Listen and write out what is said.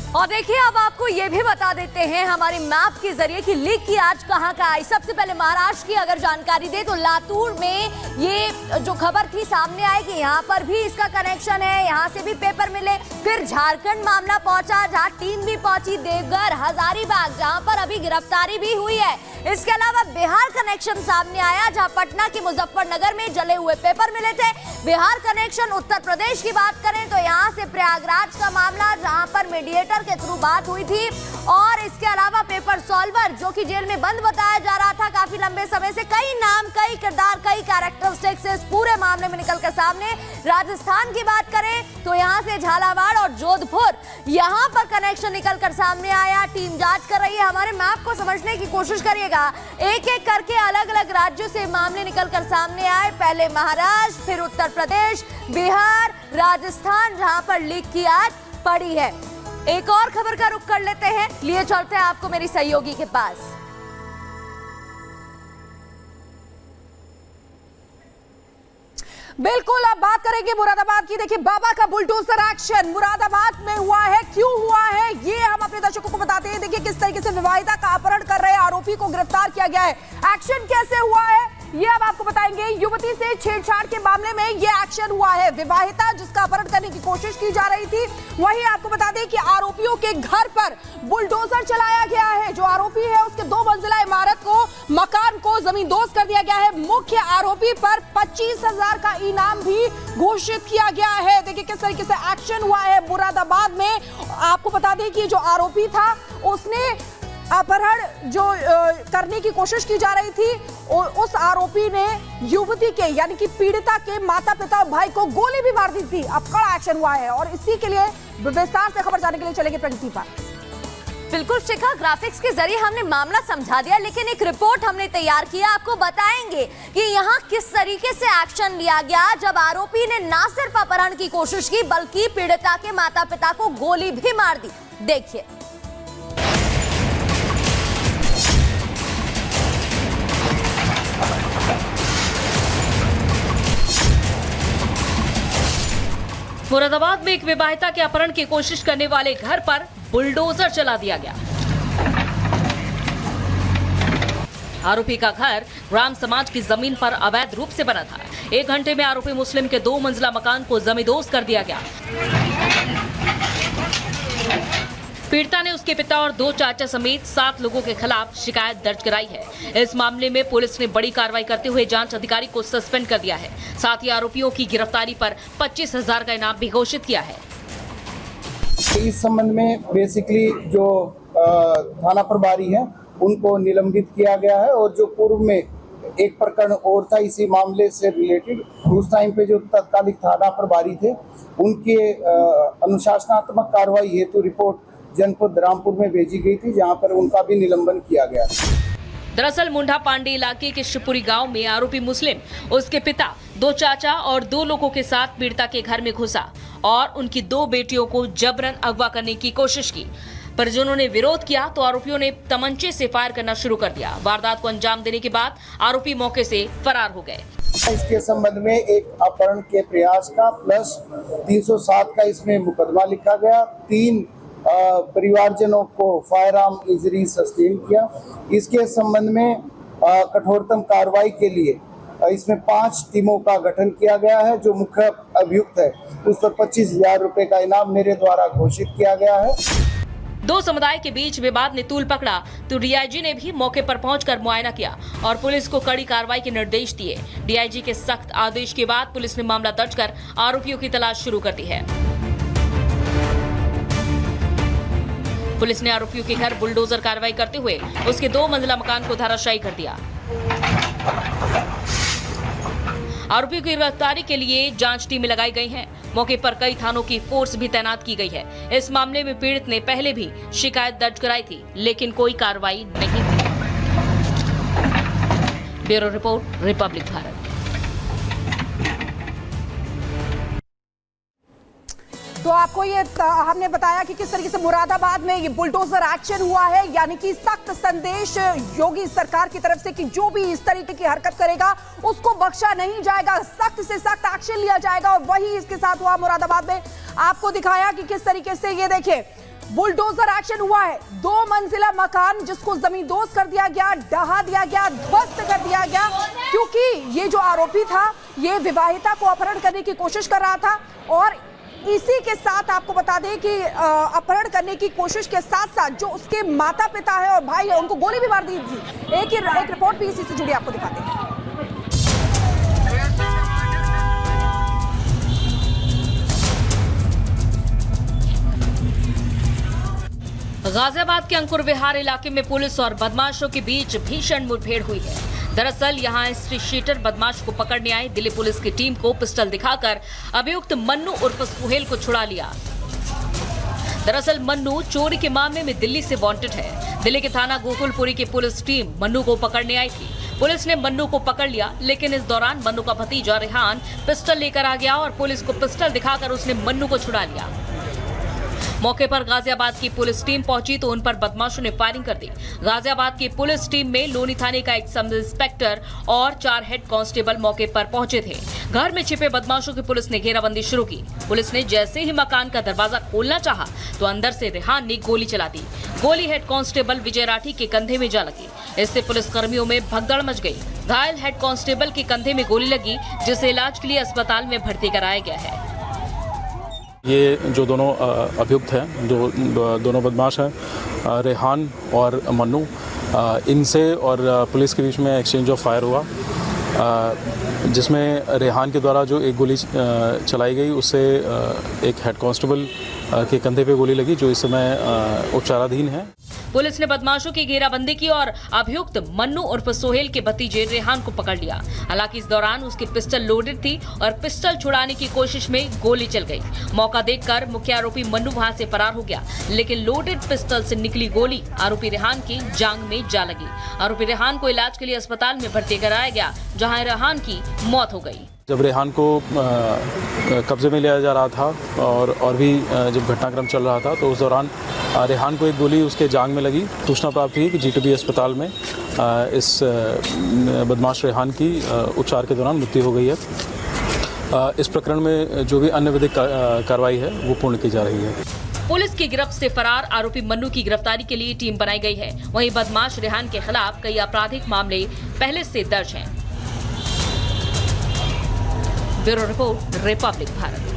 और देखिए अब आपको ये भी बता देते हैं हमारे मैप के जरिए कि लीक की आज कहां का आई। सबसे पहले महाराष्ट्र की अगर जानकारी दे तो लातूर में ये जो खबर थी सामने आई कि यहाँ पर भी इसका कनेक्शन है, यहाँ से भी पेपर मिले। फिर झारखंड मामला पहुंचा जहाँ टीम भी पहुंची, देवघर, हजारीबाग जहाँ पर अभी गिरफ्तारी भी हुई है। इसके अलावा बिहार कनेक्शन सामने आया जहाँ पटना के मुजफ्फरनगर में जले हुए पेपर मिले थे। बिहार कनेक्शन उत्तर प्रदेश की बात करें तो यहाँ से प्रयागराज का मामला जहाँ पर मीडिएटर के थ्रू बात हुई थी। और इसके अलावा पेपर सॉल्वर जो कि जेल में बंद बताया जा रहा था काफी लंबे समय से, कई नाम, कई किरदार, कई कैरेक्टरिस्टिक्स इस पूरे मामले में निकलकर सामने। राजस्थान की बात करें तो यहाँ से झालावाड़ और जोधपुर, यहाँ पर कनेक्शन निकलकर सामने आया। टीम जांच कर रही है। हमारे मैप को समझने की कोशिश करिएगा, एक एक करके अलग अलग राज्यों से मामले निकलकर सामने आए। पहले महाराष्ट्र, फिर उत्तर प्रदेश, बिहार, राजस्थान जहां पर लीक की आग पड़ी है। एक और खबर का रुख कर लेते हैं, लिए चलते हैं आपको मेरी सहयोगी के पास। बिल्कुल, अब बात करेंगे मुरादाबाद की। देखिए, बाबा का बुलडोजर एक्शन मुरादाबाद में हुआ है। क्यों हुआ है ये हम अपने दर्शकों को बताते हैं। देखिए किस तरीके से विवाहिता का अपहरण कर रहे आरोपी को गिरफ्तार किया गया है। एक्शन कैसे हुआ है ये अब आपको बताएंगे। युवती से छेड़छाड़ के मामले में ये एक्शन हुआ है। विवाहिता जिसका अपहरण करने की कोशिश की जा रही थी, वही आपको बता दें कि आरोपियों के घर पर बुलडोजर चलाया गया है। जो आरोपी है उसके 2 मंजिला इमारत को, मकान को जमींदोज कर दिया गया है। मुख्य आरोपी पर 25,000 का इनाम भी घोषित किया गया है। देखिए किस तरीके से एक्शन हुआ है मुरादाबाद में। आपको बता दें कि जो आरोपी था उसने अपहरण जो करने की कोशिश की जा रही थी, उस आरोपी ने युवती के यानी कि पीड़िता के माता पिता भाई को गोली भी मार दी थी। अब कड़ा एक्शन हुआ है और इसी के लिए विस्तार से खबर जानने के लिए चलेंगे प्रगति पर। बिल्कुल शिखा, ग्राफिक्स के जरिए हमने मामला समझा दिया, लेकिन एक रिपोर्ट हमने तैयार किया। आपको बताएंगे कि यहाँ किस तरीके से एक्शन लिया गया जब आरोपी ने ना सिर्फ अपहरण की कोशिश की बल्कि पीड़िता के माता पिता को गोली भी मार दी। देखिए मुरादाबाद में एक विवाहिता के अपहरण की कोशिश करने वाले घर पर बुलडोजर चला दिया गया। आरोपी का घर ग्राम समाज की जमीन पर अवैध रूप से बना था। 1 घंटे में आरोपी मुस्लिम के 2 मंजिला मकान को जमींदोज कर दिया गया। पीड़िता ने उसके पिता और 2 चाचा समेत 7 लोगों के खिलाफ शिकायत दर्ज कराई है। इस मामले में पुलिस ने बड़ी कार्रवाई करते हुए जांच अधिकारी को सस्पेंड कर दिया है। साथ ही आरोपियों की गिरफ्तारी पर 25,000 का इनाम भी घोषित किया है। इस संबंध में बेसिकली जो थाना प्रभारी है उनको निलंबित किया गया है और जो पूर्व में एक प्रकरण और था इसी मामले से रिलेटेड, उस टाइम पे जो तत्कालिक थाना प्रभारी थे उनके अनुशासनात्मक कार्रवाई हेतु रिपोर्ट जनपद रामपुर में भेजी गई थी, जहां पर उनका भी निलंबन किया गया। दरअसल मुंडा पांडे इलाके के शिवपुरी गांव में आरोपी मुस्लिम, उसके पिता, 2 चाचा और 2 लोगों के साथ पीड़िता के घर में घुसा और उनकी 2 बेटियों को जबरन अगवा करने की कोशिश की। परिजनों ने विरोध किया तो आरोपियों ने तमंचे से फायर करना शुरू कर दिया। वारदात को अंजाम देने के बाद आरोपी मौके से फरार हो गए। इसके संबंध में एक अपहरण के प्रयास का प्लस 307 का इसमें मुकदमा लिखा गया। 3 परिवारजनों को फायर आर्म इंजरी सस्टेन किया। इसके संबंध में कठोरतम कार्रवाई के लिए इसमें 5 टीमों का गठन किया गया है। जो मुख्य अभियुक्त है उस पर 25,000 रुपए का इनाम मेरे द्वारा घोषित किया गया है। 2 समुदाय के बीच विवाद ने तूल पकड़ा तो डीआईजी ने भी मौके पर पहुंचकर मुआयना किया और पुलिस को कड़ी कार्रवाई के निर्देश दिए। डीआईजी के सख्त आदेश के बाद पुलिस ने मामला दर्ज कर आरोपियों की तलाश शुरू कर दी है। पुलिस ने आरोपियों के घर बुलडोजर कार्रवाई करते हुए उसके 2 मंजिला मकान को धराशायी कर दिया। आरोपियों की गिरफ्तारी के लिए जांच टीमें लगाई गई हैं। मौके पर कई थानों की फोर्स भी तैनात की गई है। इस मामले में पीड़ित ने पहले भी शिकायत दर्ज कराई थी, लेकिन कोई कार्रवाई नहीं हुई। Bureau report, Republic Bharat. तो आपको ये हमने बताया कि किस तरीके से मुरादाबाद में ये बुलडोजर एक्शन हुआ है, यानी कि सख्त संदेश योगी सरकार की तरफ से कि जो भी इस तरीके की हरकत करेगा उसको बख्शा नहीं जाएगा, सख्त से सख्त एक्शन लिया जाएगा। और वही इसके साथ हुआ मुरादाबाद में। आपको दिखाया कि किस तरीके से ये देखिए बुलडोजर एक्शन हुआ है। 2 मंजिला मकान जिसको जमींदोज कर दिया गया, ढहा दिया गया, ध्वस्त कर दिया गया, क्योंकि ये जो आरोपी था ये विवाहिता को अपहरण करने की कोशिश कर रहा था। और इसी के साथ आपको बता दें कि अपहरण करने की कोशिश के साथ साथ जो उसके माता पिता है और भाई है उनको गोली भी मार दी थी। एक रिपोर्ट भी इसी से जुड़ी आपको दिखाते हैं। गाजियाबाद के अंकुर विहार इलाके में पुलिस और बदमाशों के बीच भीषण मुठभेड़ हुई है। दरअसल यहां स्ट्रीट शीटर बदमाश को पकड़ने आई दिल्ली पुलिस की टीम को पिस्टल दिखाकर अभियुक्त मन्नू उर्फ सुहेल को छुड़ा लिया। दरअसल मन्नू चोरी के मामले में दिल्ली से वांटेड है। दिल्ली के थाना गोकुलपुरी की पुलिस टीम मन्नू को पकड़ने आई थी। पुलिस ने मन्नू को पकड़ लिया, लेकिन इस दौरान मन्नू का भतीजा रेहान पिस्टल लेकर आ गया और पुलिस को पिस्टल दिखाकर उसने मन्नू को छुड़ा लिया। मौके पर गाजियाबाद की पुलिस टीम पहुंची तो उन पर बदमाशों ने फायरिंग कर दी। गाजियाबाद की पुलिस टीम में लोनी थाने का एक सब इंस्पेक्टर और 4 हेड कांस्टेबल मौके पर पहुंचे थे। घर में छिपे बदमाशों की पुलिस ने घेराबंदी शुरू की। पुलिस ने जैसे ही मकान का दरवाजा खोलना चाहा तो अंदर से रेहान ने गोली चला दी। गोली हेड कांस्टेबल विजय राठी के कंधे में जा लगी। इससे पुलिस कर्मियों में भगदड़ मच गई। घायल हेड कांस्टेबल के कंधे में गोली लगी, जिसे इलाज के लिए अस्पताल में भर्ती कराया गया है। ये जो दोनों अभियुक्त हैं, जो दोनों बदमाश हैं, रेहान और मन्नू, इनसे और पुलिस के बीच में एक्सचेंज ऑफ फायर हुआ, जिसमें रेहान के द्वारा जो एक गोली चलाई गई उससे एक हेड कांस्टेबल के कंधे पे गोली लगी, जो इस समय उपचाराधीन है। पुलिस ने बदमाशों की घेराबंदी की और अभियुक्त मन्नू उर्फ सोहेल के भतीजे रेहान को पकड़ लिया। हालांकि इस दौरान उसकी पिस्टल लोडेड थी और पिस्टल छुड़ाने की कोशिश में गोली चल गई। मौका देखकर मुख्य आरोपी मन्नू वहां से फरार हो गया, लेकिन लोडेड पिस्टल से निकली गोली आरोपी रेहान की जांघ में जा लगी। आरोपी रेहान को इलाज के लिए अस्पताल में भर्ती कराया गया, जहाँ रेहान की मौत हो गई। जब रेहान को कब्जे में लिया जा रहा था और भी जब घटनाक्रम चल रहा था तो उस दौरान रेहान को एक गोली उसके जांघ में लगी। सूचना प्राप्त हुई कि जीटीबी अस्पताल में इस बदमाश रेहान की उपचार के दौरान मृत्यु हो गई है। इस प्रकरण में जो भी अन्य विधिक कार्रवाई है वो पूर्ण की जा रही है। पुलिस की गिरफ्त से फरार आरोपी मन्नू की गिरफ्तारी के लिए टीम बनाई गई है। वहीं बदमाश रेहान के खिलाफ कई आपराधिक मामले पहले से दर्ज हैं। Bureau report, Republic Bharat.